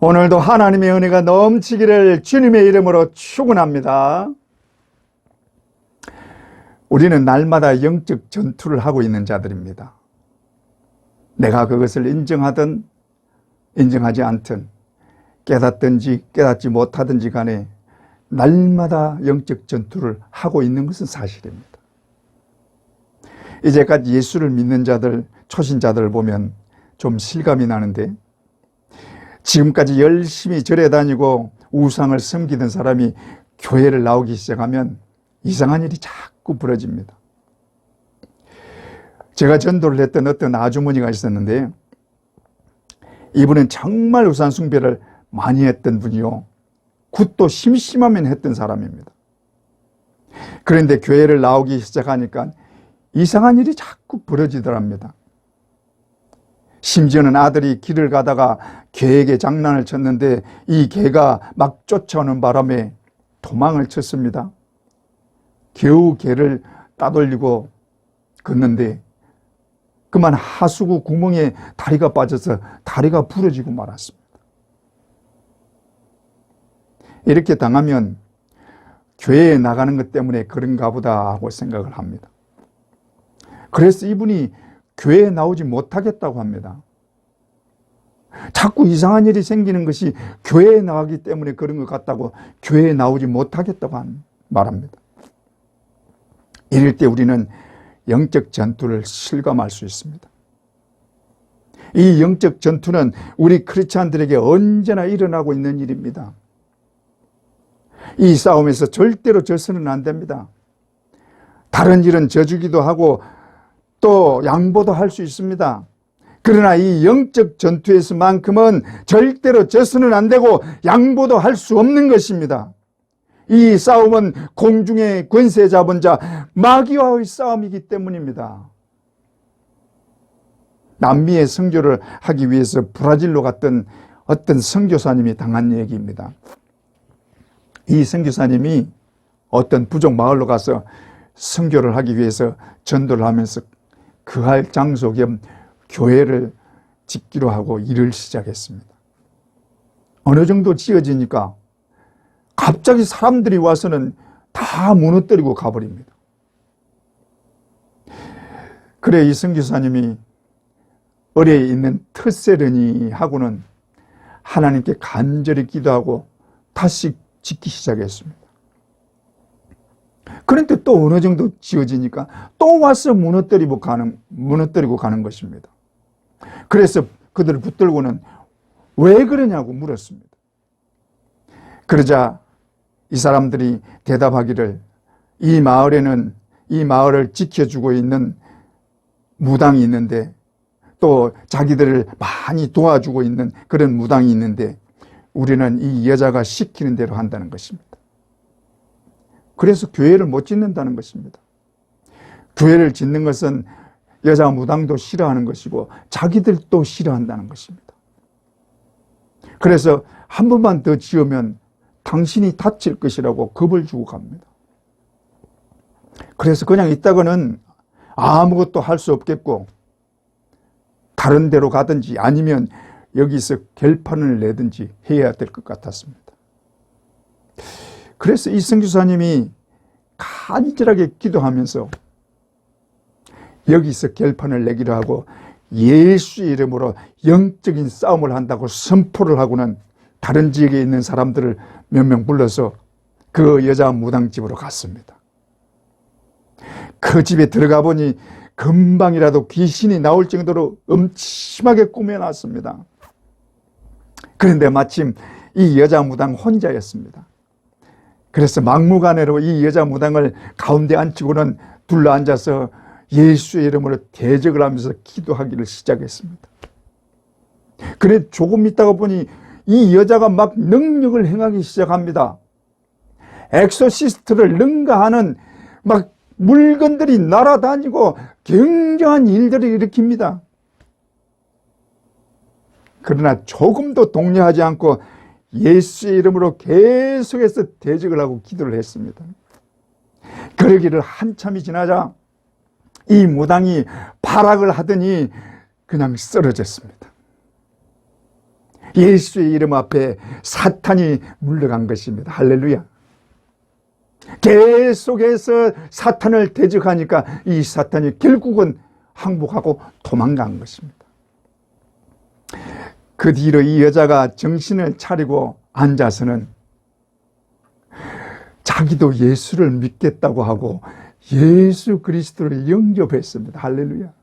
오늘도 하나님의 은혜가 넘치기를 주님의 이름으로 축원합니다. 우리는 날마다 영적 전투를 하고 있는 자들입니다. 내가 그것을 인정하든 인정하지 않든 깨닫든지 깨닫지 못하든지 간에 날마다 영적 전투를 하고 있는 것은 사실입니다. 이제까지 예수를 믿는 자들, 초신자들을 보면 좀 실감이 나는데, 지금까지 열심히 절에 다니고 우상을 섬기던 사람이 교회를 나오기 시작하면 이상한 일이 자꾸 벌어집니다. 제가 전도를 했던 어떤 아주머니가 있었는데, 이분은 정말 우상 숭배를 많이 했던 분이요, 굿도 심심하면 했던 사람입니다. 그런데 교회를 나오기 시작하니까 이상한 일이 자꾸 벌어지더랍니다. 심지어는 아들이 길을 가다가 개에게 장난을 쳤는데 이 개가 막 쫓아오는 바람에 도망을 쳤습니다. 겨우 개를 따돌리고 걷는데 그만 하수구 구멍에 다리가 빠져서 다리가 부러지고 말았습니다. 이렇게 당하면 교회에 나가는 것 때문에 그런가 보다 하고 생각을 합니다. 그래서 이분이 교회에 나오지 못하겠다고 합니다. 자꾸 이상한 일이 생기는 것이 교회에 나가기 때문에 그런 것 같다고 교회에 나오지 못하겠다고 말합니다. 이럴 때 우리는 영적 전투를 실감할 수 있습니다. 이 영적 전투는 우리 크리스찬들에게 언제나 일어나고 있는 일입니다. 이 싸움에서 절대로 져서는 안 됩니다. 다른 일은 져주기도 하고 또 양보도 할 수 있습니다. 그러나 이 영적 전투에서만큼은 절대로 져서는 안 되고 양보도 할 수 없는 것입니다. 이 싸움은 공중의 권세 잡은 자 마귀와의 싸움이기 때문입니다. 남미에 선교를 하기 위해서 브라질로 갔던 어떤 선교사님이 당한 얘기입니다. 이 선교사님이 어떤 부족 마을로 가서 선교를 하기 위해서 전도를 하면서 그할 장소 겸 교회를 짓기로 하고 일을 시작했습니다. 어느 정도 지어지니까 갑자기 사람들이 와서는 다 무너뜨리고 가버립니다. 그래 이 선교사님이 어뢰에 있는 트세르니 하고는 하나님께 간절히 기도하고 다시 짓기 시작했습니다. 그런데 또 어느 정도 지어지니까 또 와서 무너뜨리고 가는 것입니다. 그래서 그들을 붙들고는 왜 그러냐고 물었습니다. 그러자 이 사람들이 대답하기를 이 마을에는 이 마을을 지켜주고 있는 무당이 있는데 또 자기들을 많이 도와주고 있는 그런 무당이 있는데 우리는 이 여자가 시키는 대로 한다는 것입니다. 그래서 교회를 못 짓는다는 것입니다. 교회를 짓는 것은 여자 무당도 싫어하는 것이고 자기들도 싫어한다는 것입니다. 그래서 한 번만 더 지으면 당신이 다칠 것이라고 겁을 주고 갑니다. 그래서 그냥 있다가는 아무것도 할 수 없겠고 다른 데로 가든지 아니면 여기서 결판을 내든지 해야 될 것 같았습니다. 그래서 이 선교사님이 간절하게 기도하면서 여기서 결판을 내기로 하고 예수의 이름으로 영적인 싸움을 한다고 선포를 하고는 다른 지역에 있는 사람들을 몇 명 불러서 그 여자 무당집으로 갔습니다. 그 집에 들어가 보니 금방이라도 귀신이 나올 정도로 음침하게 꾸며놨습니다. 그런데 마침 이 여자 무당 혼자였습니다. 그래서 막무가내로 이 여자 무당을 가운데 앉히고는 둘러앉아서 예수의 이름으로 대적을 하면서 기도하기를 시작했습니다. 그래 조금 있다가 보니 이 여자가 막 능력을 행하기 시작합니다. 엑소시스트를 능가하는 막 물건들이 날아다니고 굉장한 일들을 일으킵니다. 그러나 조금도 동요하지 않고 예수의 이름으로 계속해서 대적을 하고 기도를 했습니다. 그러기를 한참이 지나자 이 무당이 발악을 하더니 그냥 쓰러졌습니다. 예수의 이름 앞에 사탄이 물러간 것입니다. 할렐루야. 계속해서 사탄을 대적하니까 이 사탄이 결국은 항복하고 도망간 것입니다. 그 뒤로 이 여자가 정신을 차리고 앉아서는 자기도 예수를 믿겠다고 하고 예수 그리스도를 영접했습니다. 할렐루야.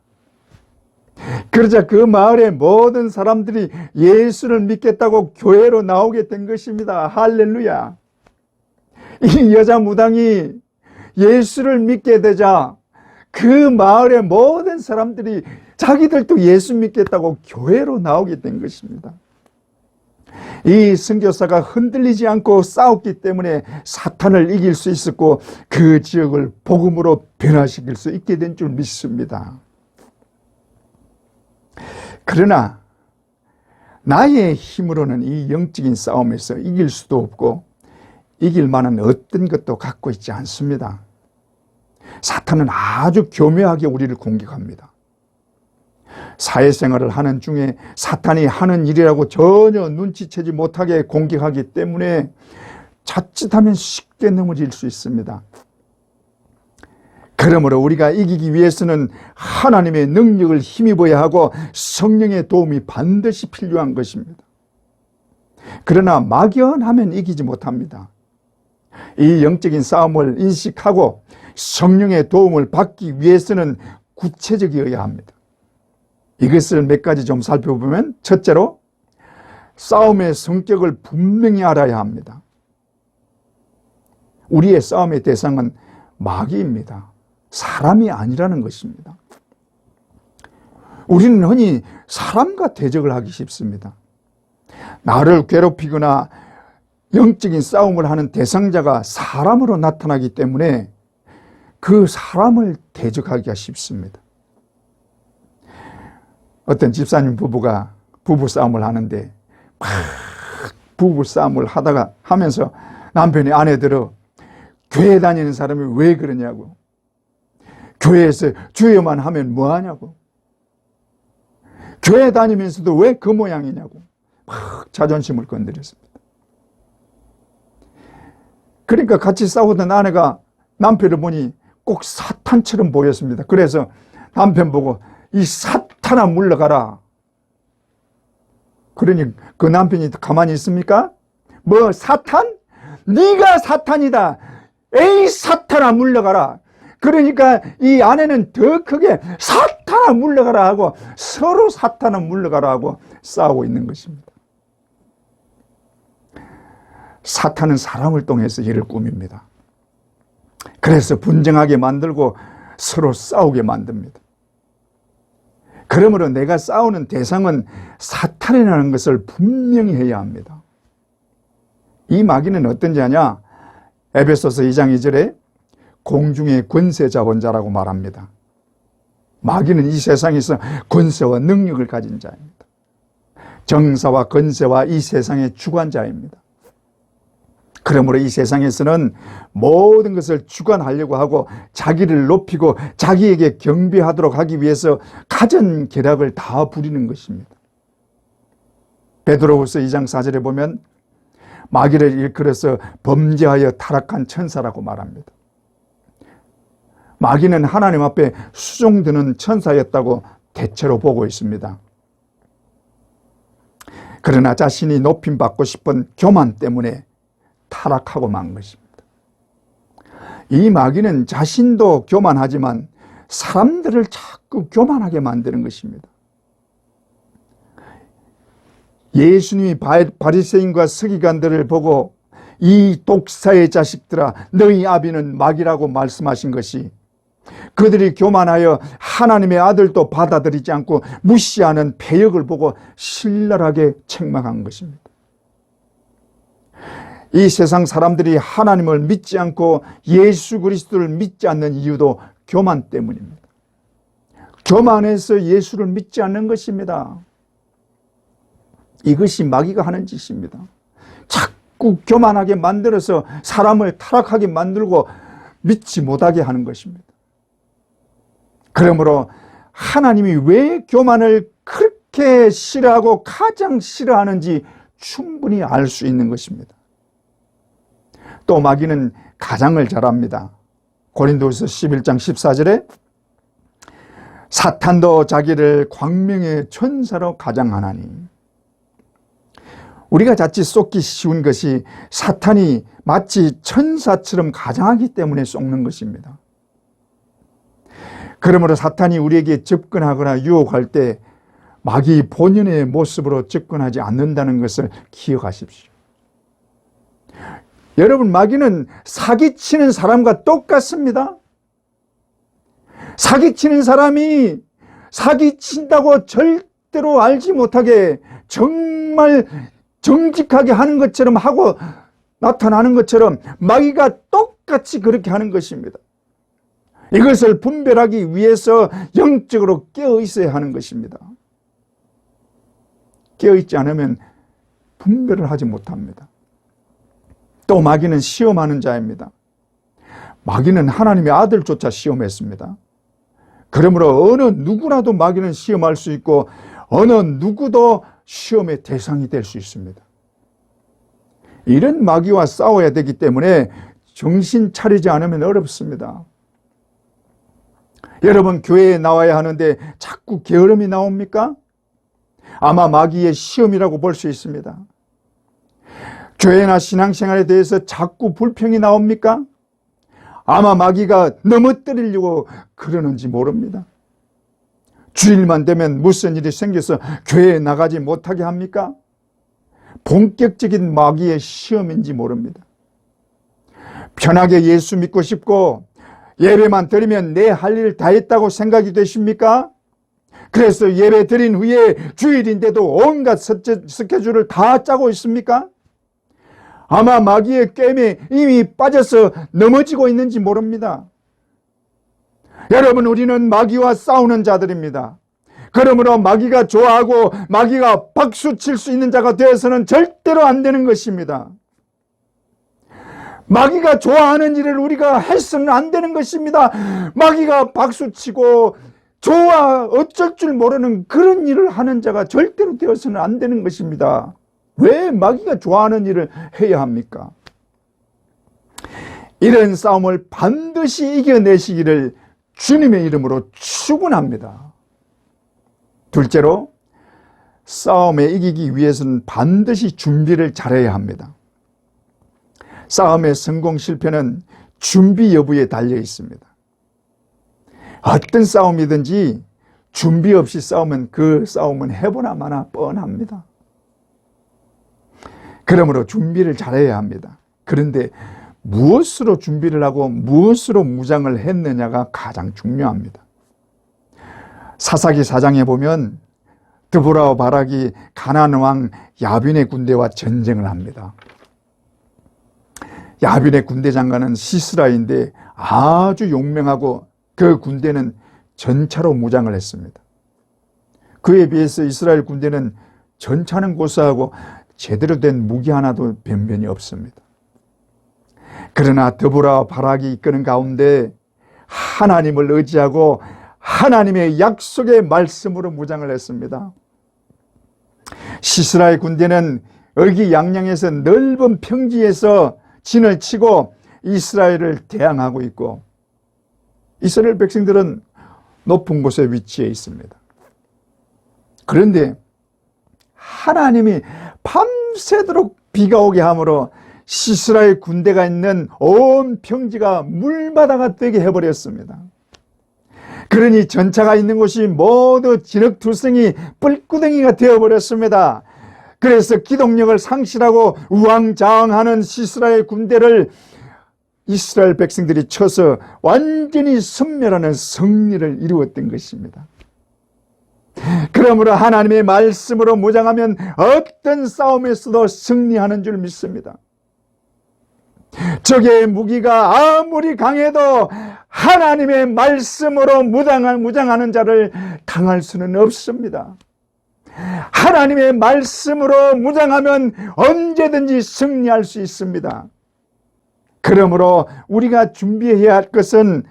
그러자 그 마을의 모든 사람들이 예수를 믿겠다고 교회로 나오게 된 것입니다. 할렐루야. 이 여자 무당이 예수를 믿게 되자 그 마을의 모든 사람들이 자기들도 예수 믿겠다고 교회로 나오게 된 것입니다. 이 선교사가 흔들리지 않고 싸웠기 때문에 사탄을 이길 수 있었고 그 지역을 복음으로 변화시킬 수 있게 된 줄 믿습니다. 그러나 나의 힘으로는 이 영적인 싸움에서 이길 수도 없고 이길 만한 어떤 것도 갖고 있지 않습니다. 사탄은 아주 교묘하게 우리를 공격합니다. 사회생활을 하는 중에 사탄이 하는 일이라고 전혀 눈치채지 못하게 공격하기 때문에 자칫하면 쉽게 넘어질 수 있습니다. 그러므로 우리가 이기기 위해서는 하나님의 능력을 힘입어야 하고 성령의 도움이 반드시 필요한 것입니다. 그러나 막연하면 이기지 못합니다. 이 영적인 싸움을 인식하고 성령의 도움을 받기 위해서는 구체적이어야 합니다. 이것을 몇 가지 좀 살펴보면 첫째로 싸움의 성격을 분명히 알아야 합니다. 우리의 싸움의 대상은 마귀입니다. 사람이 아니라는 것입니다. 우리는 흔히 사람과 대적을 하기 쉽습니다. 나를 괴롭히거나 영적인 싸움을 하는 대상자가 사람으로 나타나기 때문에 그 사람을 대적하기가 쉽습니다. 어떤 집사님 부부가 부부싸움을 하는데 막 부부싸움을 하면서 남편이 아내들어 교회 다니는 사람이 왜 그러냐고, 교회에서 주여만 하면 뭐하냐고, 교회 다니면서도 왜 그 모양이냐고 막 자존심을 건드렸습니다. 그러니까 같이 싸우던 아내가 남편을 보니 꼭 사탄처럼 보였습니다. 그래서 남편 보고 이 사탄아 물러가라. 그러니 그 남편이 가만히 있습니까? 뭐 사탄? 네가 사탄이다. 에이 사탄아 물러가라. 그러니까 이 아내는 더 크게 사탄아 물러가라 하고 서로 사탄아 물러가라 하고 싸우고 있는 것입니다. 사탄은 사람을 통해서 일을 꾸밉니다. 그래서 분쟁하게 만들고 서로 싸우게 만듭니다. 그러므로 내가 싸우는 대상은 사탄이라는 것을 분명히 해야 합니다. 이 마귀는 어떤 자냐? 에베소서 2장 2절에 공중의 권세 잡은 자라고 말합니다. 마귀는 이 세상에서 권세와 능력을 가진 자입니다. 정사와 권세와 이 세상의 주관자입니다. 그러므로 이 세상에서는 모든 것을 주관하려고 하고 자기를 높이고 자기에게 경배하도록 하기 위해서 가진 계략을 다 부리는 것입니다. 베드로후서 2장 4절에 보면 마귀를 일컬어서 범죄하여 타락한 천사라고 말합니다. 마귀는 하나님 앞에 수종드는 천사였다고 대체로 보고 있습니다. 그러나 자신이 높임받고 싶은 교만 때문에 타락하고 만 것입니다. 이 마귀는 자신도 교만하지만 사람들을 자꾸 교만하게 만드는 것입니다. 예수님이 바리새인과 서기관들을 보고 이 독사의 자식들아 너희 아비는 마귀라고 말씀하신 것이 그들이 교만하여 하나님의 아들도 받아들이지 않고 무시하는 패역을 보고 신랄하게 책망한 것입니다. 이 세상 사람들이 하나님을 믿지 않고 예수 그리스도를 믿지 않는 이유도 교만 때문입니다. 교만해서 예수를 믿지 않는 것입니다. 이것이 마귀가 하는 짓입니다. 자꾸 교만하게 만들어서 사람을 타락하게 만들고 믿지 못하게 하는 것입니다. 그러므로 하나님이 왜 교만을 그렇게 어떻게 싫어하고 가장 싫어하는지 충분히 알 수 있는 것입니다. 또 마귀는 가장을 잘합니다. 고린도후서 11장 14절에 사탄도 자기를 광명의 천사로 가장하나니, 우리가 자칫 속기 쉬운 것이 사탄이 마치 천사처럼 가장하기 때문에 속는 것입니다. 그러므로 사탄이 우리에게 접근하거나 유혹할 때 마귀 본연의 모습으로 접근하지 않는다는 것을 기억하십시오. 여러분, 마귀는 사기치는 사람과 똑같습니다. 사기치는 사람이 사기친다고 절대로 알지 못하게 정말 정직하게 하는 것처럼 하고 나타나는 것처럼 마귀가 똑같이 그렇게 하는 것입니다. 이것을 분별하기 위해서 영적으로 깨어 있어야 하는 것입니다. 깨어 있지 않으면 분별을 하지 못합니다. 또 마귀는 시험하는 자입니다. 마귀는 하나님의 아들조차 시험했습니다. 그러므로 어느 누구라도 마귀는 시험할 수 있고 어느 누구도 시험의 대상이 될 수 있습니다. 이런 마귀와 싸워야 되기 때문에 정신 차리지 않으면 어렵습니다. 여러분, 교회에 나와야 하는데 자꾸 게으름이 나옵니까? 아마 마귀의 시험이라고 볼 수 있습니다. 교회나 신앙생활에 대해서 자꾸 불평이 나옵니까? 아마 마귀가 넘어뜨리려고 그러는지 모릅니다. 주일만 되면 무슨 일이 생겨서 교회에 나가지 못하게 합니까? 본격적인 마귀의 시험인지 모릅니다. 편하게 예수 믿고 싶고 예배만 드리면 내 할 일 다 했다고 생각이 되십니까? 그래서 예배 드린 후에 주일인데도 온갖 스케줄을 다 짜고 있습니까? 아마 마귀의 게임에 이미 빠져서 넘어지고 있는지 모릅니다. 여러분, 우리는 마귀와 싸우는 자들입니다. 그러므로 마귀가 좋아하고 마귀가 박수 칠 수 있는 자가 되어서는 절대로 안 되는 것입니다. 마귀가 좋아하는 일을 우리가 해서는 안 되는 것입니다. 마귀가 박수치고 어쩔 줄 모르는 그런 일을 하는 자가 절대로 되어서는 안 되는 것입니다. 왜 마귀가 좋아하는 일을 해야 합니까? 이런 싸움을 반드시 이겨내시기를 주님의 이름으로 축원합니다. 둘째로, 싸움에 이기기 위해서는 반드시 준비를 잘해야 합니다. 싸움의 성공 실패는 준비 여부에 달려 있습니다. 어떤 싸움이든지 준비 없이 싸우면 그 싸움은 해보나 마나 뻔합니다. 그러므로 준비를 잘해야 합니다. 그런데 무엇으로 준비를 하고 무엇으로 무장을 했느냐가 가장 중요합니다. 사사기 4장에 보면 드보라와 바락이 가나안 왕 야빈의 군대와 전쟁을 합니다. 야빈의 군대 장관은 시스라인데 아주 용맹하고 그 군대는 전차로 무장을 했습니다. 그에 비해서 이스라엘 군대는 전차는 고사하고 제대로 된 무기 하나도 변변이 없습니다. 그러나 드보라와 바락이 이끄는 가운데 하나님을 의지하고 하나님의 약속의 말씀으로 무장을 했습니다. 시스라의 군대는 의기양양해서 넓은 평지에서 진을 치고 이스라엘을 대항하고 있고, 이스라엘 백성들은 높은 곳에 위치해 있습니다. 그런데 하나님이 밤새도록 비가 오게 함으로 시스라의 군대가 있는 온 평지가 물바다가 되게 해버렸습니다. 그러니 전차가 있는 곳이 모두 진흙투성이 뿔구덩이가 되어버렸습니다. 그래서 기동력을 상실하고 우왕좌왕하는 시스라의 군대를 이스라엘 백성들이 쳐서 완전히 섬멸하는 승리를 이루었던 것입니다. 그러므로 하나님의 말씀으로 무장하면 어떤 싸움에서도 승리하는 줄 믿습니다. 적의 무기가 아무리 강해도 하나님의 말씀으로 무장하는 자를 당할 수는 없습니다. 하나님의 말씀으로 무장하면 언제든지 승리할 수 있습니다. 그러므로 우리가 준비해야 할 것은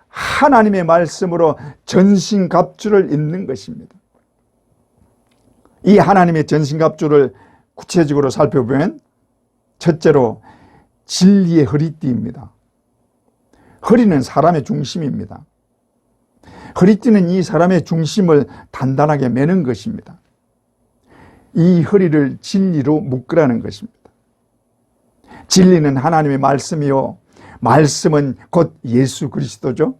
하나님의 말씀으로 전신갑주를 입는 것입니다. 이 하나님의 전신갑주를 구체적으로 살펴보면 첫째로 진리의 허리띠입니다. 허리는 사람의 중심입니다. 허리띠는 이 사람의 중심을 단단하게 매는 것입니다. 이 허리를 진리로 묶으라는 것입니다. 진리는 하나님의 말씀이요, 말씀은 곧 예수 그리스도죠.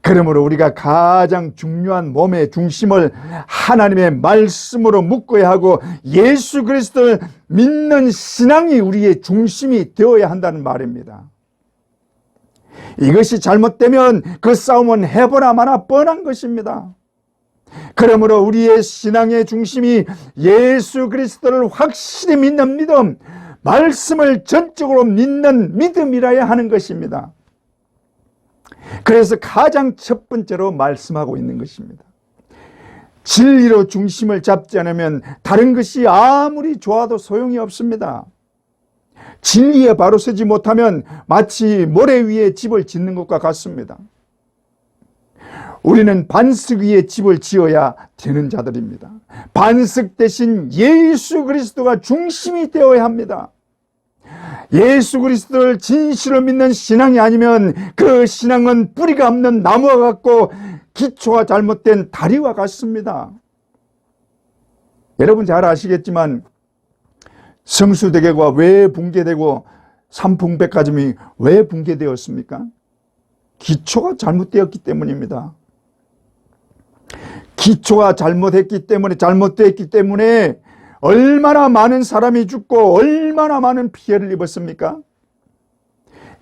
그러므로 우리가 가장 중요한 몸의 중심을 하나님의 말씀으로 묶어야 하고 예수 그리스도를 믿는 신앙이 우리의 중심이 되어야 한다는 말입니다. 이것이 잘못되면 그 싸움은 해보나 마나 뻔한 것입니다. 그러므로 우리의 신앙의 중심이 예수 그리스도를 확실히 믿는 믿음, 말씀을 전적으로 믿는 믿음이라야 하는 것입니다. 그래서 가장 첫 번째로 말씀하고 있는 것입니다. 진리로 중심을 잡지 않으면 다른 것이 아무리 좋아도 소용이 없습니다. 진리에 바로 서지 못하면 마치 모래 위에 집을 짓는 것과 같습니다. 우리는 반석 위에 집을 지어야 되는 자들입니다. 반석 대신 예수 그리스도가 중심이 되어야 합니다. 예수 그리스도를 진실로 믿는 신앙이 아니면 그 신앙은 뿌리가 없는 나무와 같고 기초가 잘못된 다리와 같습니다. 여러분 잘 아시겠지만 성수대교가 왜 붕괴되고 삼풍백화점이 왜 붕괴되었습니까? 기초가 잘못되었기 때문입니다. 기초가 잘못됐기 때문에 얼마나 많은 사람이 죽고 얼마나 많은 피해를 입었습니까?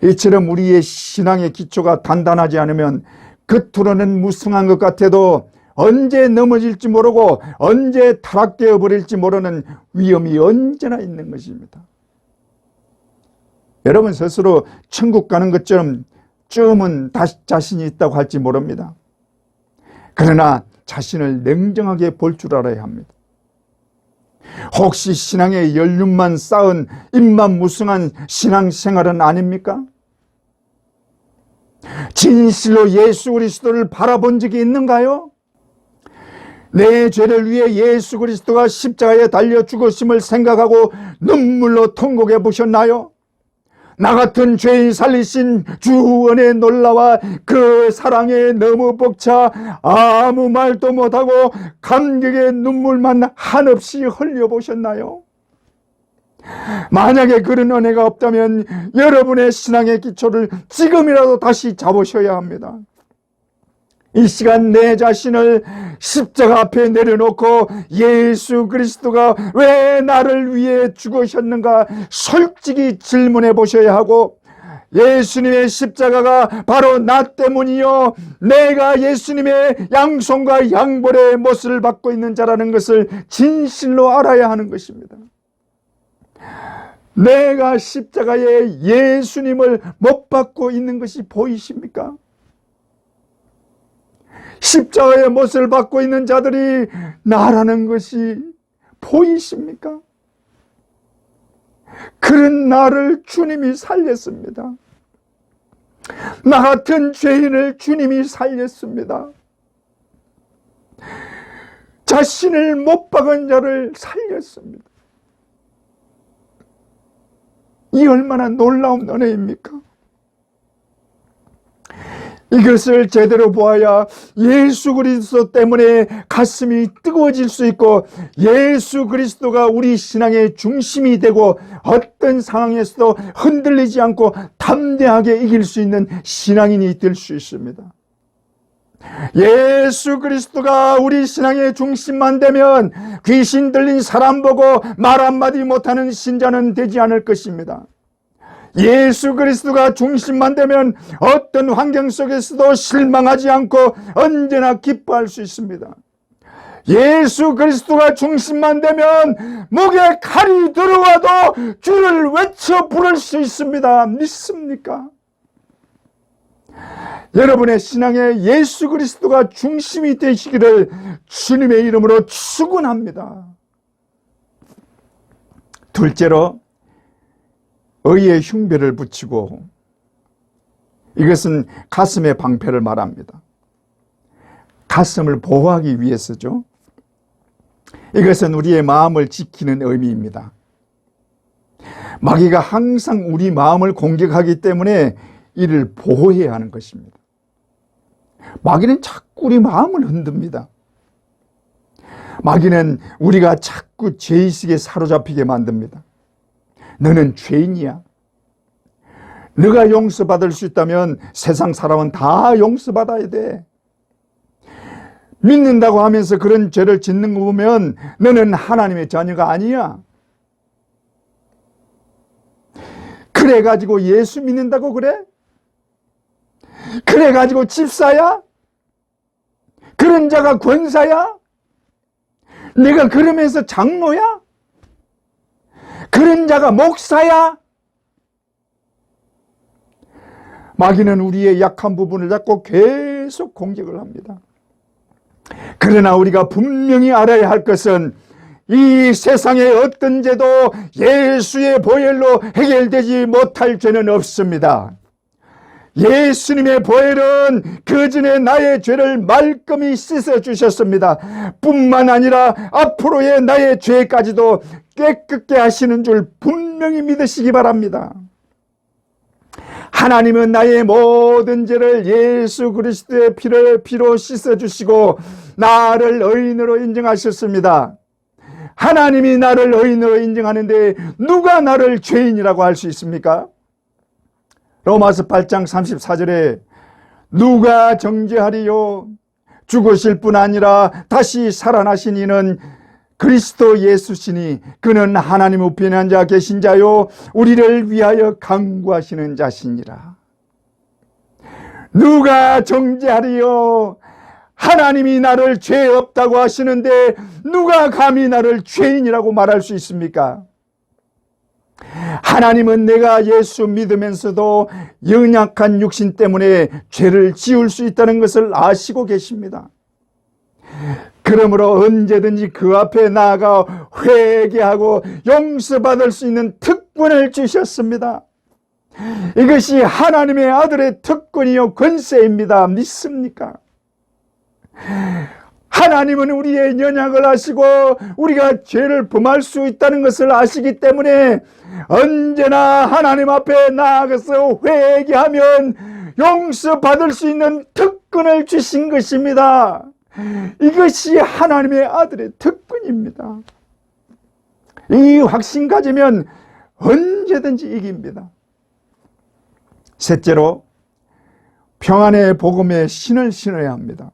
이처럼 우리의 신앙의 기초가 단단하지 않으면 겉으로는 무성한 것 같아도 언제 넘어질지 모르고 언제 타락되어 버릴지 모르는 위험이 언제나 있는 것입니다. 여러분 스스로 천국 가는 것처럼 쯤은 자신이 있다고 할지 모릅니다. 그러나 자신을 냉정하게 볼 줄 알아야 합니다. 혹시 신앙의 연륜만 쌓은 입만 무성한 신앙생활은 아닙니까? 진실로 예수 그리스도를 바라본 적이 있는가요? 내 죄를 위해 예수 그리스도가 십자가에 달려 죽으심을 생각하고 눈물로 통곡해 보셨나요? 나 같은 죄인 살리신 주 은혜의 놀라와 그 사랑에 너무 벅차 아무 말도 못하고 감격의 눈물만 한없이 흘려보셨나요? 만약에 그런 은혜가 없다면 여러분의 신앙의 기초를 지금이라도 다시 잡으셔야 합니다. 이 시간 내 자신을 십자가 앞에 내려놓고 예수 그리스도가 왜 나를 위해 죽으셨는가 솔직히 질문해 보셔야 하고, 예수님의 십자가가 바로 나 때문이요 내가 예수님의 양손과 양볼의 못을 받고 있는 자라는 것을 진실로 알아야 하는 것입니다. 내가 십자가에 예수님을 못 받고 있는 것이 보이십니까? 십자가의 못을 받고 있는 자들이 나라는 것이 보이십니까? 그런 나를 주님이 살렸습니다. 나 같은 죄인을 주님이 살렸습니다. 자신을 못 박은 자를 살렸습니다. 이 얼마나 놀라운 은혜입니까? 이것을 제대로 보아야 예수 그리스도 때문에 가슴이 뜨거워질 수 있고 예수 그리스도가 우리 신앙의 중심이 되고 어떤 상황에서도 흔들리지 않고 담대하게 이길 수 있는 신앙인이 될 수 있습니다. 예수 그리스도가 우리 신앙의 중심만 되면 귀신 들린 사람 보고 말 한마디 못하는 신자는 되지 않을 것입니다. 예수 그리스도가 중심만 되면 어떤 환경 속에서도 실망하지 않고 언제나 기뻐할 수 있습니다. 예수 그리스도가 중심만 되면 목에 칼이 들어와도 주를 외쳐 부를 수 있습니다. 믿습니까? 여러분의 신앙에 예수 그리스도가 중심이 되시기를 주님의 이름으로 축원합니다. 둘째로 의의 흉배를 붙이고, 이것은 가슴의 방패를 말합니다. 가슴을 보호하기 위해서죠. 이것은 우리의 마음을 지키는 의미입니다. 마귀가 항상 우리 마음을 공격하기 때문에 이를 보호해야 하는 것입니다. 마귀는 자꾸 우리 마음을 흔듭니다. 마귀는 우리가 자꾸 죄의식에 사로잡히게 만듭니다. 너는 죄인이야. 너가 용서받을 수 있다면 세상 사람은 다 용서받아야 돼. 믿는다고 하면서 그런 죄를 짓는 거 보면 너는 하나님의 자녀가 아니야. 그래가지고 예수 믿는다고 그래? 그래가지고 집사야? 그런 자가 권사야? 내가 그러면서 장로야? 그런 자가 목사야? 마귀는 우리의 약한 부분을 잡고 계속 공격을 합니다. 그러나 우리가 분명히 알아야 할 것은 이 세상의 어떤 죄도 예수의 보혈로 해결되지 못할 죄는 없습니다. 예수님의 보혈은 그 전에 나의 죄를 말끔히 씻어주셨습니다. 뿐만 아니라 앞으로의 나의 죄까지도 깨끗게 하시는 줄 분명히 믿으시기 바랍니다. 하나님은 나의 모든 죄를 예수 그리스도의 피로 씻어주시고 나를 의인으로 인정하셨습니다. 하나님이 나를 의인으로 인정하는데 누가 나를 죄인이라고 할 수 있습니까? 로마서 8장 34절에 누가 정죄하리요? 죽으실 뿐 아니라 다시 살아나신 이는 그리스도 예수시니 그는 하나님 우편에 앉아 계신 자요 우리를 위하여 간구하시는 자시니라. 누가 정죄하리요? 하나님이 나를 죄 없다고 하시는데 누가 감히 나를 죄인이라고 말할 수 있습니까? 하나님은 내가 예수 믿으면서도 연약한 육신 때문에 죄를 지을 수 있다는 것을 아시고 계십니다. 그러므로 언제든지 그 앞에 나아가 회개하고 용서받을 수 있는 특권을 주셨습니다. 이것이 하나님의 아들의 특권이요 권세입니다. 믿습니까? 하나님은 우리의 연약을 아시고 우리가 죄를 범할 수 있다는 것을 아시기 때문에 언제나 하나님 앞에 나아가서 회개하면 용서받을 수 있는 특권을 주신 것입니다. 이것이 하나님의 아들의 특권입니다. 이 확신 가지면 언제든지 이깁니다. 셋째로 평안의 복음의 신을 신어야 합니다.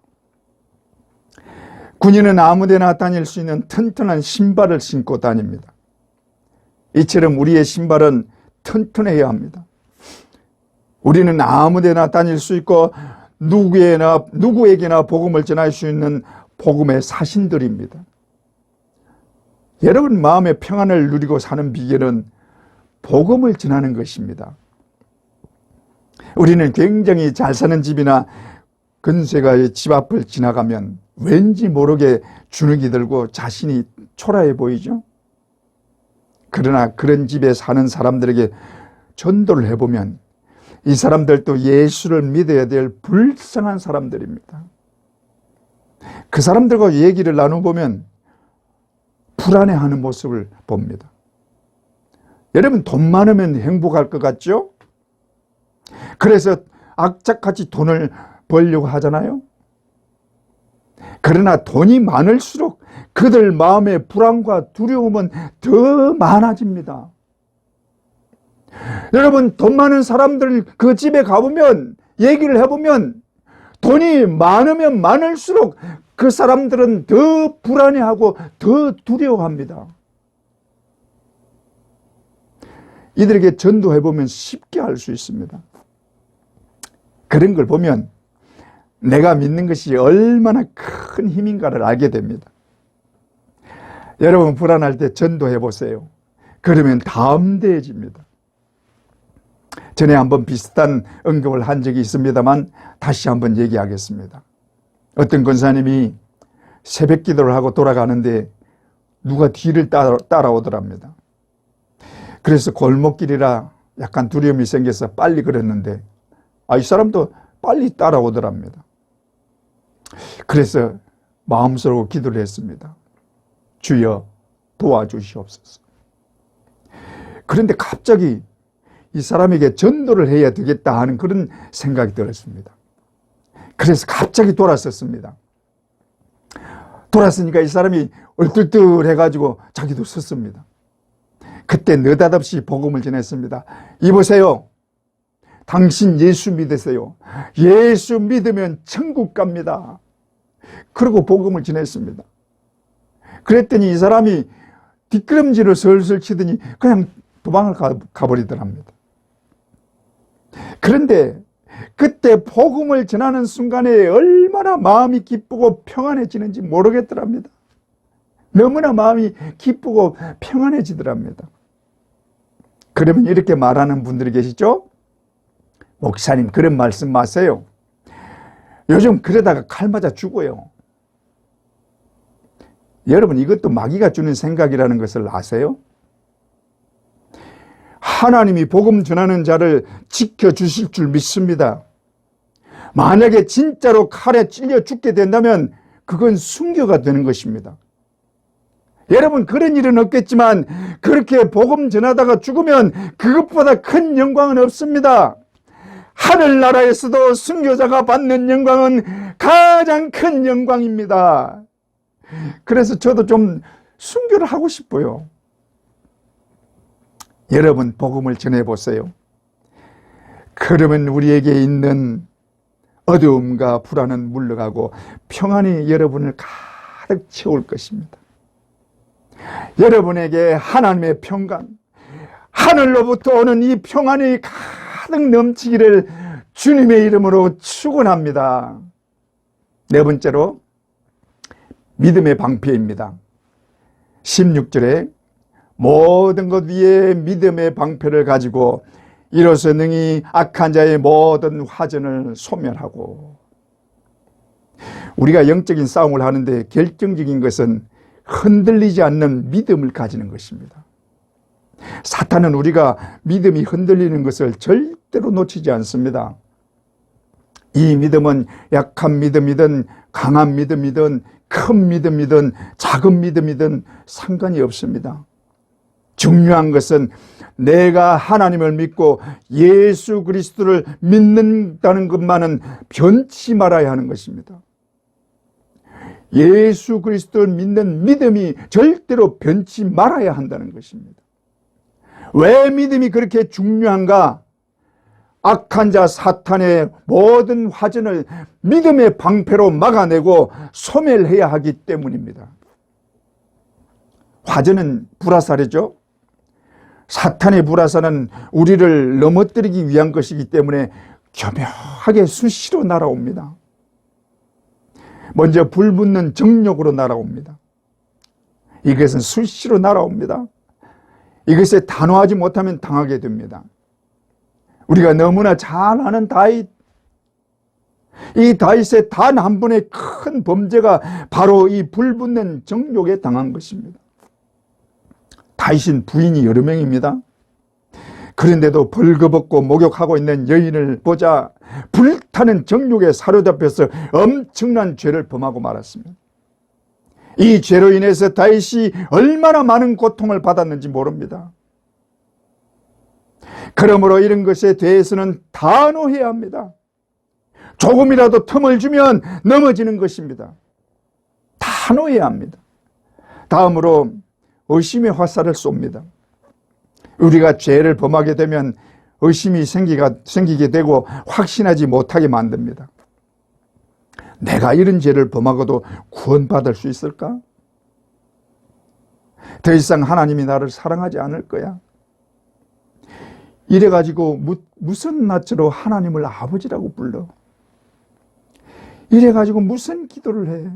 군인은 아무데나 다닐 수 있는 튼튼한 신발을 신고 다닙니다. 이처럼 우리의 신발은 튼튼해야 합니다. 우리는 아무데나 다닐 수 있고 누구에게나 복음을 전할 수 있는 복음의 사신들입니다. 여러분 마음의 평안을 누리고 사는 비결은 복음을 전하는 것입니다. 우리는 굉장히 잘 사는 집이나 근세가 집 앞을 지나가면 왠지 모르게 주눅이 들고 자신이 초라해 보이죠. 그러나 그런 집에 사는 사람들에게 전도를 해보면 이 사람들도 예수를 믿어야 될 불쌍한 사람들입니다. 그 사람들과 얘기를 나눠보면 불안해하는 모습을 봅니다. 여러분 돈 많으면 행복할 것 같죠? 그래서 악착같이 돈을 벌려고 하잖아요. 그러나 돈이 많을수록 그들 마음의 불안과 두려움은 더 많아집니다. 여러분 돈 많은 사람들 그 집에 가보면 얘기를 해보면 돈이 많으면 많을수록 그 사람들은 더 불안해하고 더 두려워합니다. 이들에게 전도해보면 쉽게 알 수 있습니다. 그런 걸 보면 내가 믿는 것이 얼마나 큰 힘인가를 알게 됩니다. 여러분 불안할 때 전도해 보세요. 그러면 담대해집니다. 전에 한번 비슷한 언급을 한 적이 있습니다만 다시 한번 얘기하겠습니다. 어떤 권사님이 새벽 기도를 하고 돌아가는데 누가 뒤를 따라오더랍니다. 그래서 골목길이라 약간 두려움이 생겨서 빨리 걸었는데 이 사람도 빨리 따라오더랍니다. 그래서 마음속으로 기도를 했습니다. 주여 도와주시옵소서. 그런데 갑자기 이 사람에게 전도를 해야 되겠다 하는 그런 생각이 들었습니다. 그래서 갑자기 돌아섰습니다. 돌았으니까 이 사람이 얼떨떨해가지고 자기도 섰습니다. 그때 느닷없이 복음을 전했습니다. 이보세요. 당신 예수 믿으세요. 예수 믿으면 천국 갑니다. 그러고 복음을 전했습니다. 그랬더니 이 사람이 뒷걸음질을 슬슬 치더니 그냥 도망을 가버리더랍니다. 그런데 그때 복음을 전하는 순간에 얼마나 마음이 기쁘고 평안해지는지 모르겠더랍니다. 너무나 마음이 기쁘고 평안해지더랍니다. 그러면 이렇게 말하는 분들이 계시죠? 목사님, 그런 말씀 마세요. 요즘 그러다가 칼 맞아 죽어요. 여러분, 이것도 마귀가 주는 생각이라는 것을 아세요? 하나님이 복음 전하는 자를 지켜주실 줄 믿습니다. 만약에 진짜로 칼에 찔려 죽게 된다면 그건 순교가 되는 것입니다. 여러분, 그런 일은 없겠지만 그렇게 복음 전하다가 죽으면 그것보다 큰 영광은 없습니다. 하늘나라에서도 순교자가 받는 영광은 가장 큰 영광입니다. 그래서 저도 좀 순교를 하고 싶어요. 여러분, 복음을 전해보세요. 그러면 우리에게 있는 어두움과 불안은 물러가고 평안이 여러분을 가득 채울 것입니다. 여러분에게 하나님의 평강, 하늘로부터 오는 이 평안이 가득 넘치기를 주님의 이름으로 축원합니다. 네 번째로 믿음의 방패입니다. 16절에 모든 것 위에 믿음의 방패를 가지고 이로써 능히 악한 자의 모든 화전을 소멸하고. 우리가 영적인 싸움을 하는데 결정적인 것은 흔들리지 않는 믿음을 가지는 것입니다. 사탄은 우리가 믿음이 흔들리는 것을 절대로 놓치지 않습니다. 이 믿음은 약한 믿음이든 강한 믿음이든 큰 믿음이든 작은 믿음이든 상관이 없습니다. 중요한 것은 내가 하나님을 믿고 예수 그리스도를 믿는다는 것만은 변치 말아야 하는 것입니다. 예수 그리스도를 믿는 믿음이 절대로 변치 말아야 한다는 것입니다. 왜 믿음이 그렇게 중요한가? 악한 자 사탄의 모든 화전을 믿음의 방패로 막아내고 소멸해야 하기 때문입니다. 화전은 불화살이죠. 사탄의 불화살은 우리를 넘어뜨리기 위한 것이기 때문에 교묘하게 수시로 날아옵니다. 먼저 불붙는 정욕으로 날아옵니다. 이것은 수시로 날아옵니다. 이것에 단호하지 못하면 당하게 됩니다. 우리가 너무나 잘 아는 다윗, 이 다윗의 단 한 번의 큰 범죄가 바로 이 불붙는 정욕에 당한 것입니다. 다윗은 부인이 여러 명입니다. 그런데도 벌거벗고 목욕하고 있는 여인을 보자 불타는 정욕에 사로잡혀서 엄청난 죄를 범하고 말았습니다. 이 죄로 인해서 다윗이 얼마나 많은 고통을 받았는지 모릅니다. 그러므로 이런 것에 대해서는 단호해야 합니다. 조금이라도 틈을 주면 넘어지는 것입니다. 단호해야 합니다. 다음으로 의심의 화살을 쏩니다. 우리가 죄를 범하게 되면 의심이 생기게 되고 확신하지 못하게 만듭니다. 내가 이런 죄를 범하고도 구원받을 수 있을까? 더 이상 하나님이 나를 사랑하지 않을 거야. 이래가지고 무슨 낯으로 하나님을 아버지라고 불러? 이래가지고 무슨 기도를 해?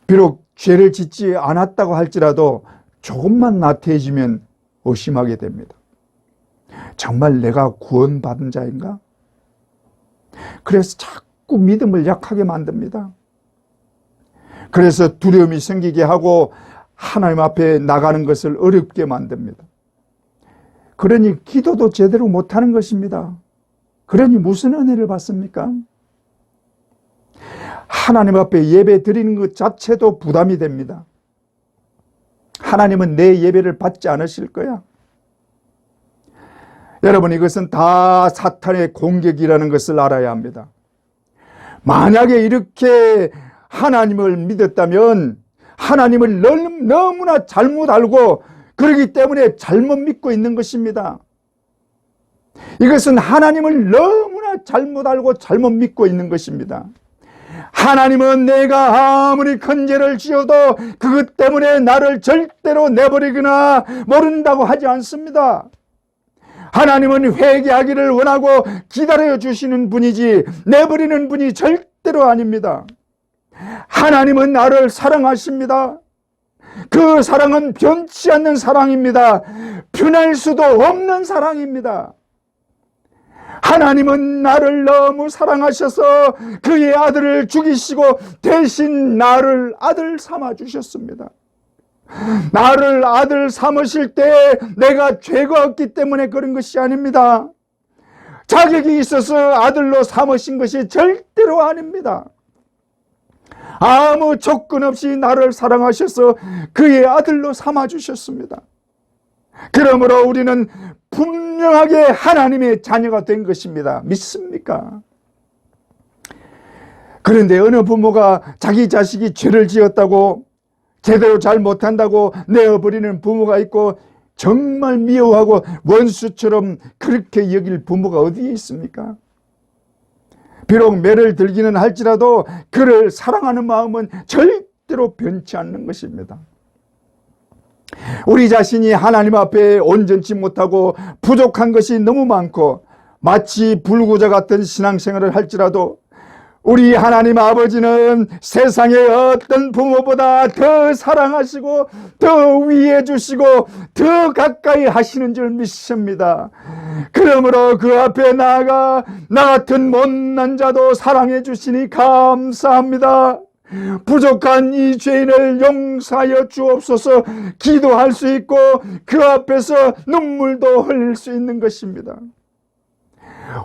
비록 죄를 짓지 않았다고 할지라도 조금만 나태해지면 의심하게 됩니다. 정말 내가 구원받은 자인가? 그래서 자꾸 믿음을 약하게 만듭니다. 그래서 두려움이 생기게 하고 하나님 앞에 나가는 것을 어렵게 만듭니다. 그러니 기도도 제대로 못하는 것입니다. 그러니 무슨 은혜를 받습니까? 하나님 앞에 예배 드리는 것 자체도 부담이 됩니다. 하나님은 내 예배를 받지 않으실 거야. 여러분, 이것은 다 사탄의 공격이라는 것을 알아야 합니다. 만약에 이렇게 하나님을 믿었다면 하나님을 너무나 잘못 알고 그러기 때문에 잘못 믿고 있는 것입니다. 이것은 하나님을 너무나 잘못 알고 잘못 믿고 있는 것입니다. 하나님은 내가 아무리 큰 죄를 지어도 그것 때문에 나를 절대로 내버리거나 모른다고 하지 않습니다. 하나님은 회개하기를 원하고 기다려 주시는 분이지 내버리는 분이 절대로 아닙니다. 하나님은 나를 사랑하십니다. 그 사랑은 변치 않는 사랑입니다. 변할 수도 없는 사랑입니다. 하나님은 나를 너무 사랑하셔서 그의 아들을 죽이시고 대신 나를 아들 삼아 주셨습니다. 나를 아들 삼으실 때 내가 죄가 없기 때문에 그런 것이 아닙니다. 자격이 있어서 아들로 삼으신 것이 절대로 아닙니다. 아무 조건 없이 나를 사랑하셔서 그의 아들로 삼아 주셨습니다. 그러므로 우리는 분명하게 하나님의 자녀가 된 것입니다. 믿습니까? 그런데 어느 부모가 자기 자식이 죄를 지었다고 제대로 잘 못한다고 내어버리는 부모가 있고 정말 미워하고 원수처럼 그렇게 여길 부모가 어디에 있습니까? 비록 매를 들기는 할지라도 그를 사랑하는 마음은 절대로 변치 않는 것입니다. 우리 자신이 하나님 앞에 온전치 못하고 부족한 것이 너무 많고 마치 불구자 같은 신앙생활을 할지라도 우리 하나님 아버지는 세상의 어떤 부모보다 더 사랑하시고 더 위해 주시고 더 가까이 하시는 줄 믿습니다. 그러므로 그 앞에 나아가 나 같은 못난 자도 사랑해 주시니 감사합니다. 부족한 이 죄인을 용서하여 주옵소서 기도할 수 있고 그 앞에서 눈물도 흘릴 수 있는 것입니다.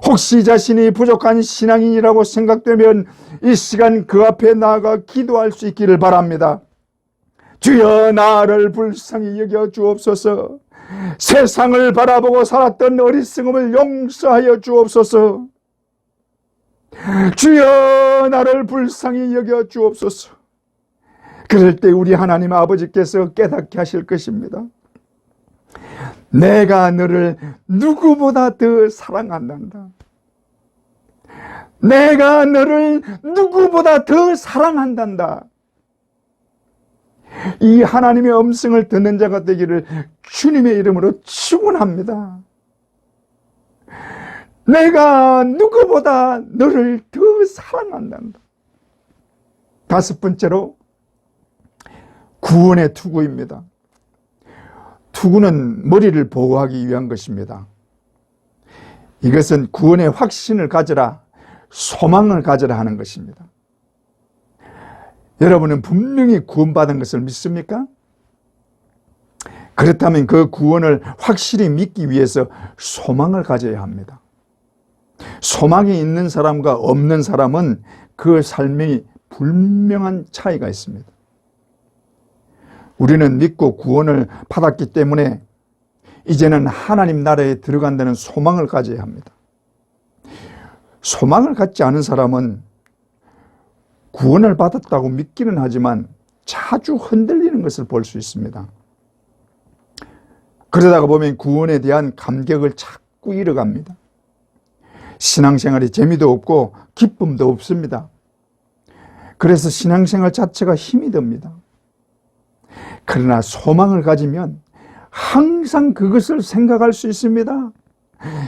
혹시 자신이 부족한 신앙인이라고 생각되면 이 시간 그 앞에 나아가 기도할 수 있기를 바랍니다. 주여 나를 불쌍히 여겨 주옵소서. 세상을 바라보고 살았던 어리석음을 용서하여 주옵소서. 주여 나를 불쌍히 여겨 주옵소서. 그럴 때 우리 하나님 아버지께서 깨닫게 하실 것입니다. 내가 너를 누구보다 더 사랑한단다. 내가 너를 누구보다 더 사랑한단다. 이 하나님의 음성을 듣는 자가 되기를 주님의 이름으로 축원합니다. 내가 누구보다 너를 더 사랑한단다. 다섯 번째로 구원의 투구입니다. 투구는 머리를 보호하기 위한 것입니다. 이것은 구원의 확신을 가져라, 소망을 가져라 하는 것입니다. 여러분은 분명히 구원받은 것을 믿습니까? 그렇다면 그 구원을 확실히 믿기 위해서 소망을 가져야 합니다. 소망이 있는 사람과 없는 사람은 그 삶이 분명한 차이가 있습니다. 우리는 믿고 구원을 받았기 때문에 이제는 하나님 나라에 들어간다는 소망을 가져야 합니다. 소망을 갖지 않은 사람은 구원을 받았다고 믿기는 하지만 자주 흔들리는 것을 볼 수 있습니다. 그러다가 보면 구원에 대한 감격을 자꾸 잃어갑니다. 신앙생활이 재미도 없고 기쁨도 없습니다. 그래서 신앙생활 자체가 힘이 듭니다. 그러나 소망을 가지면 항상 그것을 생각할 수 있습니다.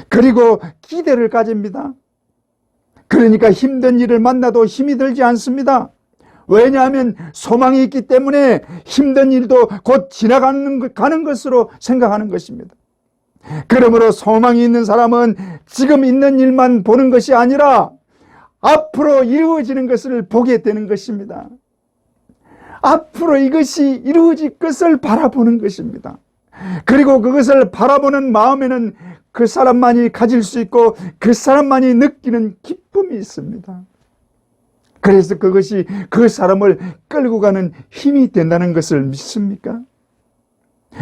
그리고 기대를 가집니다. 그러니까 힘든 일을 만나도 힘이 들지 않습니다. 왜냐하면 소망이 있기 때문에 힘든 일도 곧 가는 것으로 생각하는 것입니다. 그러므로 소망이 있는 사람은 지금 있는 일만 보는 것이 아니라 앞으로 이루어지는 것을 보게 되는 것입니다. 앞으로 이것이 이루어질 것을 바라보는 것입니다. 그리고 그것을 바라보는 마음에는 그 사람만이 가질 수 있고 그 사람만이 느끼는 기쁨이 있습니다. 그래서 그것이 그 사람을 끌고 가는 힘이 된다는 것을 믿습니까?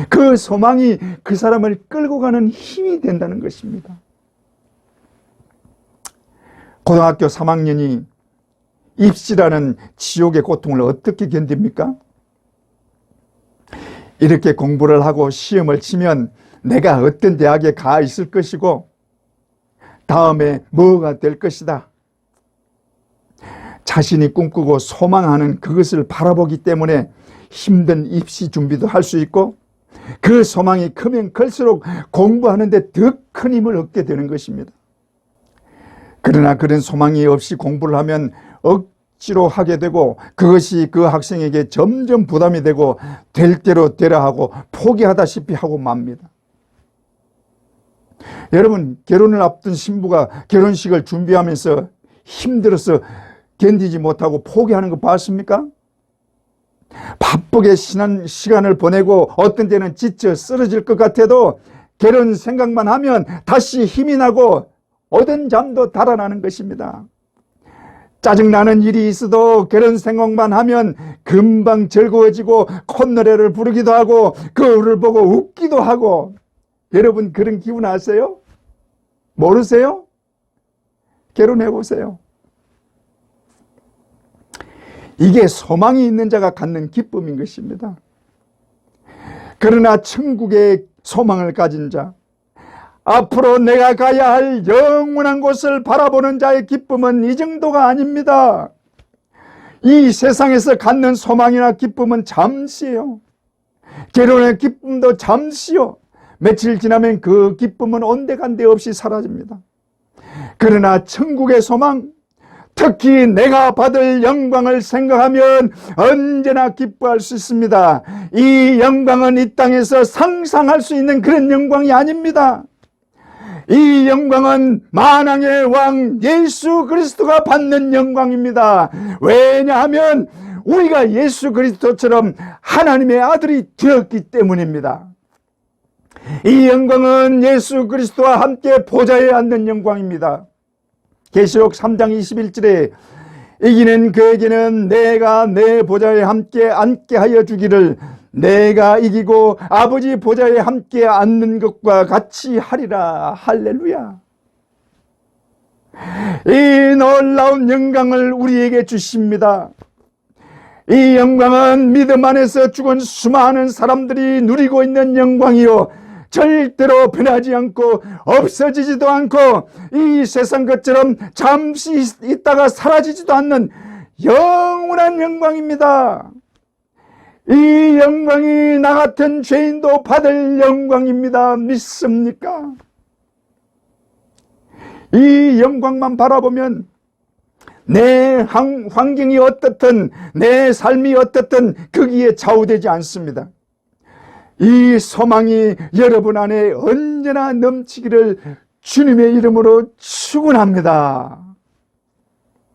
그 소망이 그 사람을 끌고 가는 힘이 된다는 것입니다. 고등학교 3학년이 입시라는 지옥의 고통을 어떻게 견딥니까? 이렇게 공부를 하고 시험을 치면 내가 어떤 대학에 가 있을 것이고 다음에 뭐가 될 것이다. 자신이 꿈꾸고 소망하는 그것을 바라보기 때문에 힘든 입시 준비도 할 수 있고 그 소망이 크면 클수록 공부하는데 더 큰 힘을 얻게 되는 것입니다. 그러나 그런 소망이 없이 공부를 하면 억지로 하게 되고 그것이 그 학생에게 점점 부담이 되고 될 대로 되라 하고 포기하다시피 하고 맙니다. 여러분, 결혼을 앞둔 신부가 결혼식을 준비하면서 힘들어서 견디지 못하고 포기하는 거 봤습니까? 바쁘게 시간을 보내고 어떤 때는 지쳐 쓰러질 것 같아도 결혼 생각만 하면 다시 힘이 나고 오랜 잠도 달아나는 것입니다. 짜증나는 일이 있어도 결혼 생각만 하면 금방 즐거워지고 콧노래를 부르기도 하고 거울을 보고 웃기도 하고. 여러분, 그런 기분 아세요? 모르세요? 결혼해 보세요. 이게 소망이 있는 자가 갖는 기쁨인 것입니다. 그러나 천국의 소망을 가진 자, 앞으로 내가 가야 할 영원한 곳을 바라보는 자의 기쁨은 이 정도가 아닙니다. 이 세상에서 갖는 소망이나 기쁨은 잠시예요. 결혼의 기쁨도 잠시요. 며칠 지나면 그 기쁨은 온데간데 없이 사라집니다. 그러나 천국의 소망, 특히 내가 받을 영광을 생각하면 언제나 기뻐할 수 있습니다. 이 영광은 이 땅에서 상상할 수 있는 그런 영광이 아닙니다. 이 영광은 만왕의 왕 예수 그리스도가 받는 영광입니다. 왜냐하면 우리가 예수 그리스도처럼 하나님의 아들이 되었기 때문입니다. 이 영광은 예수 그리스도와 함께 보좌에 앉는 영광입니다. 계시록 3장 21절에 이기는 그에게는 내가 내 보좌에 함께 앉게 하여 주기를 내가 이기고 아버지 보좌에 함께 앉는 것과 같이 하리라. 할렐루야. 이 놀라운 영광을 우리에게 주십니다. 이 영광은 믿음 안에서 죽은 수많은 사람들이 누리고 있는 영광이요, 절대로 변하지 않고 없어지지도 않고 이 세상 것처럼 잠시 있다가 사라지지도 않는 영원한 영광입니다. 이 영광이 나 같은 죄인도 받을 영광입니다. 믿습니까? 이 영광만 바라보면 내 환경이 어떻든 내 삶이 어떻든 거기에 좌우되지 않습니다. 이 소망이 여러분 안에 언제나 넘치기를 주님의 이름으로 축원합니다.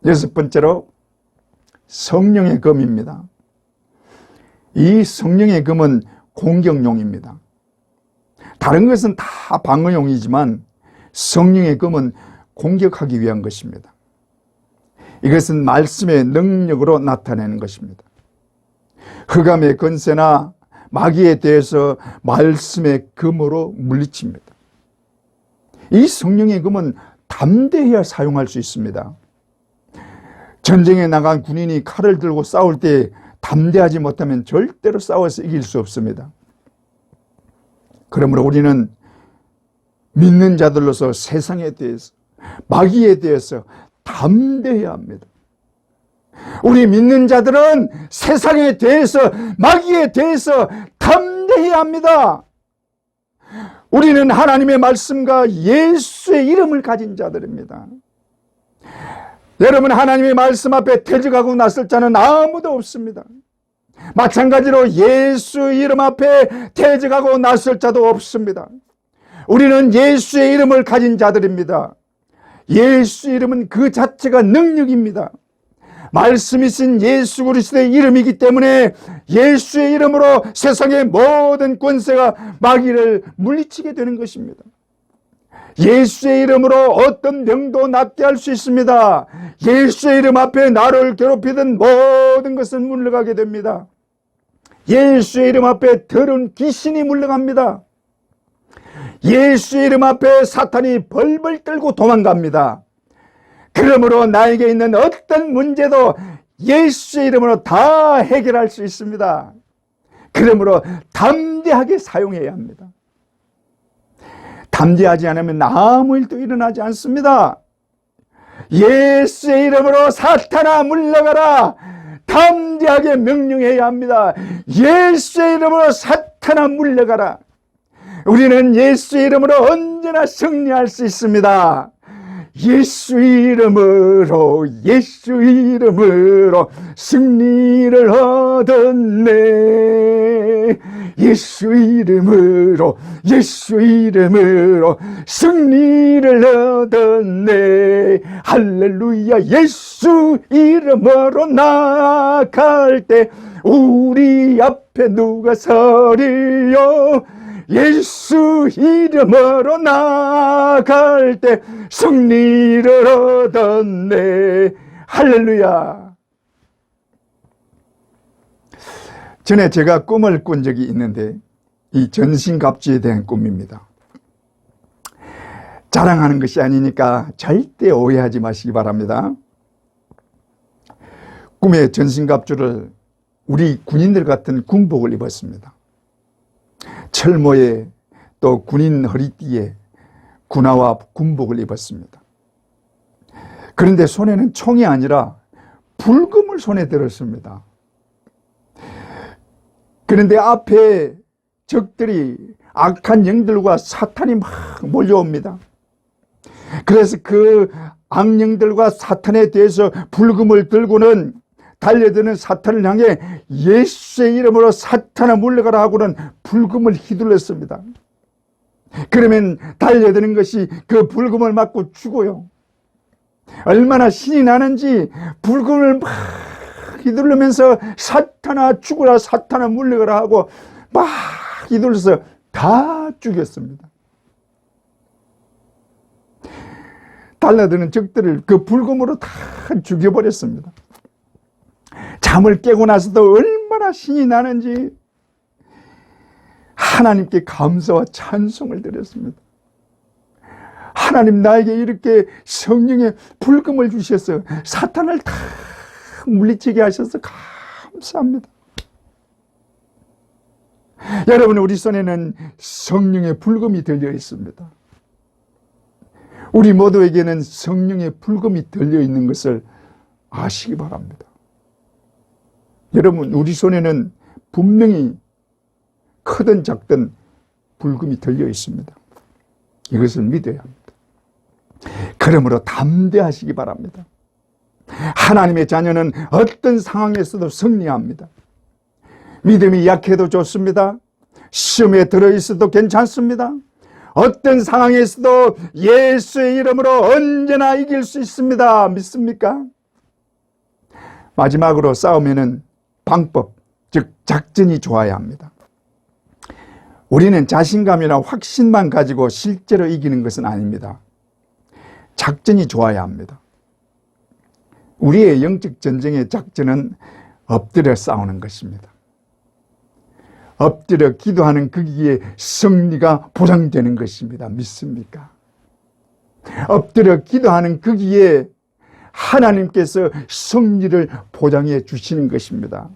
여섯 번째로 성령의 검입니다. 이 성령의 검은 공격용입니다. 다른 것은 다 방어용이지만 성령의 검은 공격하기 위한 것입니다. 이것은 말씀의 능력으로 나타내는 것입니다. 흑암의 권세나 마귀에 대해서 말씀의 검으로 물리칩니다. 이 성령의 검은 담대해야 사용할 수 있습니다. 전쟁에 나간 군인이 칼을 들고 싸울 때 담대하지 못하면 절대로 싸워서 이길 수 없습니다. 그러므로 우리는 믿는 자들로서 세상에 대해서, 마귀에 대해서 담대해야 합니다. 우리 믿는 자들은 세상에 대해서, 마귀에 대해서 담대해야 합니다. 우리는 하나님의 말씀과 예수의 이름을 가진 자들입니다. 여러분, 하나님의 말씀 앞에 퇴직하고 났을 자는 아무도 없습니다. 마찬가지로 예수 이름 앞에 퇴직하고 났을 자도 없습니다. 우리는 예수의 이름을 가진 자들입니다. 예수 이름은 그 자체가 능력입니다. 말씀이신 예수 그리스도의 이름이기 때문에 예수의 이름으로 세상의 모든 권세가 마귀를 물리치게 되는 것입니다. 예수의 이름으로 어떤 병도 낫게 할 수 있습니다. 예수의 이름 앞에 나를 괴롭히던 모든 것은 물러가게 됩니다. 예수의 이름 앞에 더러운 귀신이 물러갑니다. 예수의 이름 앞에 사탄이 벌벌 떨고 도망갑니다. 그러므로 나에게 있는 어떤 문제도 예수의 이름으로 다 해결할 수 있습니다. 그러므로 담대하게 사용해야 합니다. 담대하지 않으면 아무 일도 일어나지 않습니다. 예수의 이름으로 사탄아 물러가라. 담대하게 명령해야 합니다. 예수의 이름으로 사탄아 물러가라. 우리는 예수의 이름으로 언제나 승리할 수 있습니다. 예수의 이름으로 승리를 얻었네. 예수의 이름으로 승리를 얻었네. 할렐루야. 예수 이름으로 나아갈 때 우리 앞에 누가 서리요. 예수 이름으로 나아갈 때 승리를 얻었네. 할렐루야. 전에 제가 꿈을 꾼 적이 있는데 이 전신갑주에 대한 꿈입니다. 자랑하는 것이 아니니까 절대 오해하지 마시기 바랍니다. 꿈에 전신갑주를 우리 군인들 같은 군복을 입었습니다. 철모에 또 군인 허리띠에 군화와 군복을 입었습니다. 그런데 손에는 총이 아니라 불금을 손에 들었습니다. 그런데 앞에 적들이 악한 영들과 사탄이 막 몰려옵니다. 그래서 그 악령들과 사탄에 대해서 불금을 들고는 달려드는 사탄을 향해 예수의 이름으로 사탄아 물러가라 하고는 불금을 휘둘렀습니다. 그러면 달려드는 것이 그 불금을 맞고 죽어요. 얼마나 신이 나는지 불금을 막 휘두르면서 사탄아 죽어라, 사탄아 물러가라 하고 막 휘둘러서 다 죽였습니다. 달려드는 적들을 그 불금으로 다 죽여버렸습니다. 잠을 깨고 나서도 얼마나 신이 나는지 하나님께 감사와 찬송을 드렸습니다. 하나님, 나에게 이렇게 성령의 불금을 주셔서 사탄을 다 물리치게 하셔서 감사합니다. 여러분, 우리 손에는 성령의 불금이 들려 있습니다. 우리 모두에게는 성령의 불금이 들려 있는 것을 아시기 바랍니다. 여러분, 우리 손에는 분명히 크든 작든 불금이 들려 있습니다. 이것을 믿어야 합니다. 그러므로 담대하시기 바랍니다. 하나님의 자녀는 어떤 상황에서도 승리합니다. 믿음이 약해도 좋습니다. 시험에 들어있어도 괜찮습니다. 어떤 상황에서도 예수의 이름으로 언제나 이길 수 있습니다. 믿습니까? 마지막으로 싸움에는 방법, 즉 작전이 좋아야 합니다. 우리는 자신감이나 확신만 가지고 실제로 이기는 것은 아닙니다. 작전이 좋아야 합니다. 우리의 영적 전쟁의 작전은 엎드려 싸우는 것입니다. 엎드려 기도하는 거기에 승리가 보장되는 것입니다. 믿습니까? 엎드려 기도하는 거기에 하나님께서 승리를 보장해 주시는 것입니다.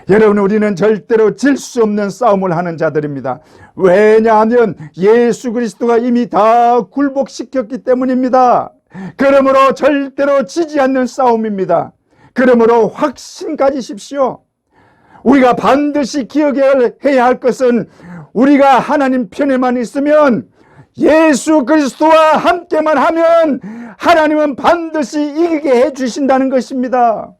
여러분, 우리는 절대로 질 수 없는 싸움을 하는 자들입니다. 왜냐하면 예수 그리스도가 이미 다 굴복시켰기 때문입니다. 그러므로 절대로 지지 않는 싸움입니다. 그러므로 확신 가지십시오. 우리가 반드시 기억해야 할 것은 우리가 하나님 편에만 있으면, 예수 그리스도와 함께만 하면 하나님은 반드시 이기게 해주신다는 것입니다.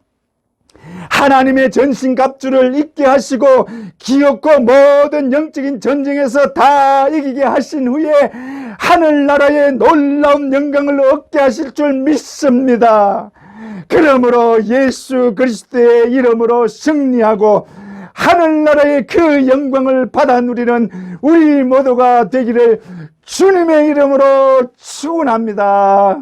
하나님의 전신갑주를 입게 하시고 기업과 모든 영적인 전쟁에서 다 이기게 하신 후에 하늘나라의 놀라운 영광을 얻게 하실 줄 믿습니다. 그러므로 예수 그리스도의 이름으로 승리하고 하늘나라의 그 영광을 받아 누리는 우리 모두가 되기를 주님의 이름으로 축원합니다.